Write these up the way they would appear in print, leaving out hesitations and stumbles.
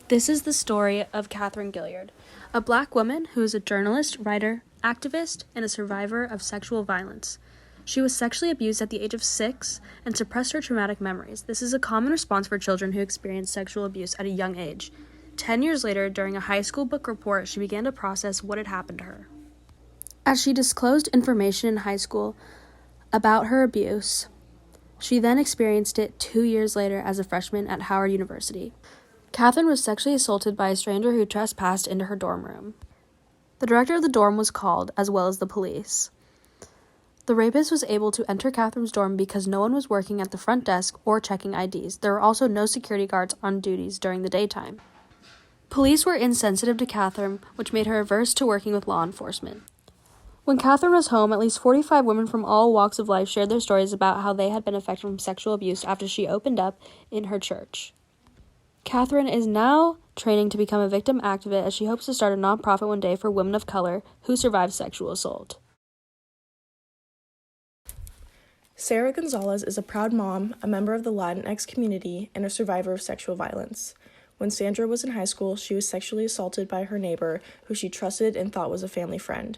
This is the story of Catherine Gilliard, a Black woman who is a journalist, writer, activist, and a survivor of sexual violence. She was sexually abused at the age of 6 and suppressed her traumatic memories. This is a common response for children who experience sexual abuse at a young age. 10 years later, during a high school book report, she began to process what had happened to her. As she disclosed information in high school about her abuse, she then experienced it 2 years later as a freshman at Howard University. Catherine was sexually assaulted by a stranger who trespassed into her dorm room. The director of the dorm was called, as well as the police. The rapist was able to enter Catherine's dorm because no one was working at the front desk or checking IDs. There were also no security guards on duties during the daytime. Police were insensitive to Catherine, which made her averse to working with law enforcement. When Catherine was home, at least 45 women from all walks of life shared their stories about how they had been affected from sexual abuse after she opened up in her church. Catherine is now training to become a victim activist as she hopes to start a nonprofit one day for women of color who survived sexual assault. Sarah Gonzalez is a proud mom, a member of the Latinx community, and a survivor of sexual violence. When Sandra was in high school, she was sexually assaulted by her neighbor, who she trusted and thought was a family friend.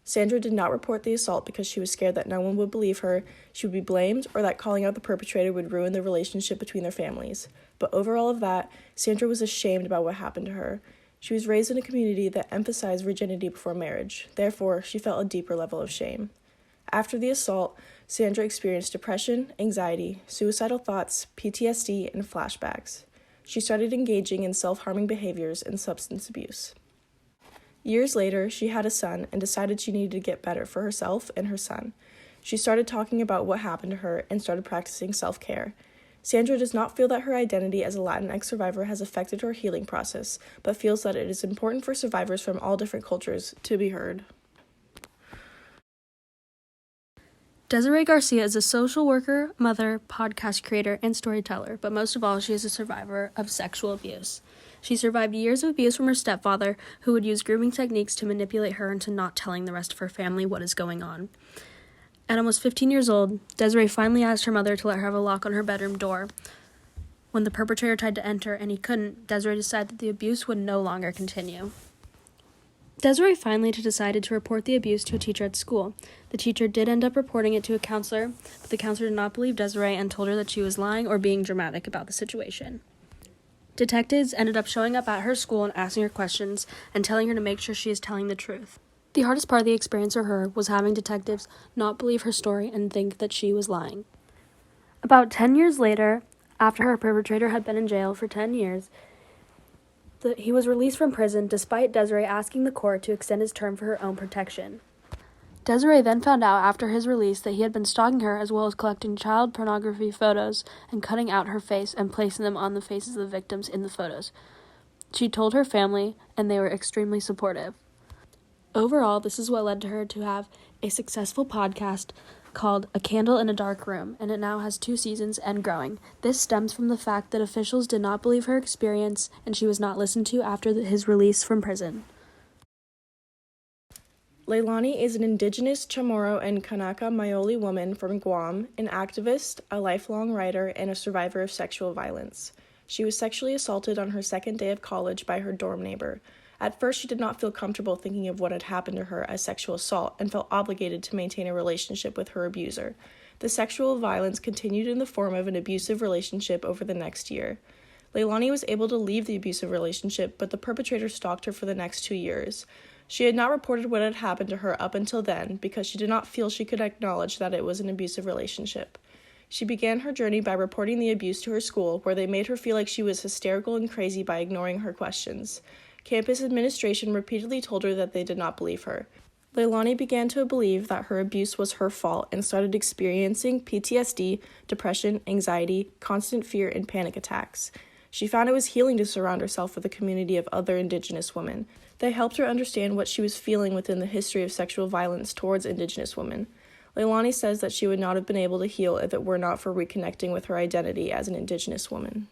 Sandra did not report the assault because she was scared that no one would believe her, she would be blamed, or that calling out the perpetrator would ruin the relationship between their families. But over all of that, Sandra was ashamed about what happened to her. She was raised in a community that emphasized virginity before marriage. Therefore, she felt a deeper level of shame. After the assault, Sandra experienced depression, anxiety, suicidal thoughts, PTSD, and flashbacks. She started engaging in self-harming behaviors and substance abuse. Years later, she had a son and decided she needed to get better for herself and her son. She started talking about what happened to her and started practicing self-care. Sandra does not feel that her identity as a Latinx survivor has affected her healing process, but feels that it is important for survivors from all different cultures to be heard. Desiree Garcia is a social worker, mother, podcast creator, and storyteller, but most of all, she is a survivor of sexual abuse. She survived years of abuse from her stepfather, who would use grooming techniques to manipulate her into not telling the rest of her family what is going on. At almost 15 years old, Desiree finally asked her mother to let her have a lock on her bedroom door. When the perpetrator tried to enter and he couldn't, Desiree decided that the abuse would no longer continue. Desiree finally decided to report the abuse to a teacher at school. The teacher did end up reporting it to a counselor, but the counselor did not believe Desiree and told her that she was lying or being dramatic about the situation. Detectives ended up showing up at her school and asking her questions and telling her to make sure she is telling the truth. The hardest part of the experience for her was having detectives not believe her story and think that she was lying. About 10 years later, after her perpetrator had been in jail for 10 years, he was released from prison despite Desiree asking the court to extend his term for her own protection. Desiree then found out after his release that he had been stalking her as well as collecting child pornography photos and cutting out her face and placing them on the faces of the victims in the photos. She told her family, and they were extremely supportive. Overall, this is what led to her to have a successful podcast called A Candle in a Dark Room, and it now has 2 seasons and growing. This stems from the fact that officials did not believe her experience, and she was not listened to after his release from prison. Leilani is an indigenous Chamorro and Kanaka Maoli woman from Guam, an activist, a lifelong writer, and a survivor of sexual violence. She was sexually assaulted on her second day of college by her dorm neighbor. At first, she did not feel comfortable thinking of what had happened to her as sexual assault and felt obligated to maintain a relationship with her abuser. The sexual violence continued in the form of an abusive relationship over the next year. Leilani was able to leave the abusive relationship, but the perpetrator stalked her for the next 2 years. She had not reported what had happened to her up until then because she did not feel she could acknowledge that it was an abusive relationship. She began her journey by reporting the abuse to her school, where they made her feel like she was hysterical and crazy by ignoring her questions. Campus administration repeatedly told her that they did not believe her. Leilani began to believe that her abuse was her fault and started experiencing PTSD, depression, anxiety, constant fear, and panic attacks. She found it was healing to surround herself with a community of other Indigenous women. They helped her understand what she was feeling within the history of sexual violence towards Indigenous women. Leilani says that she would not have been able to heal if it were not for reconnecting with her identity as an Indigenous woman.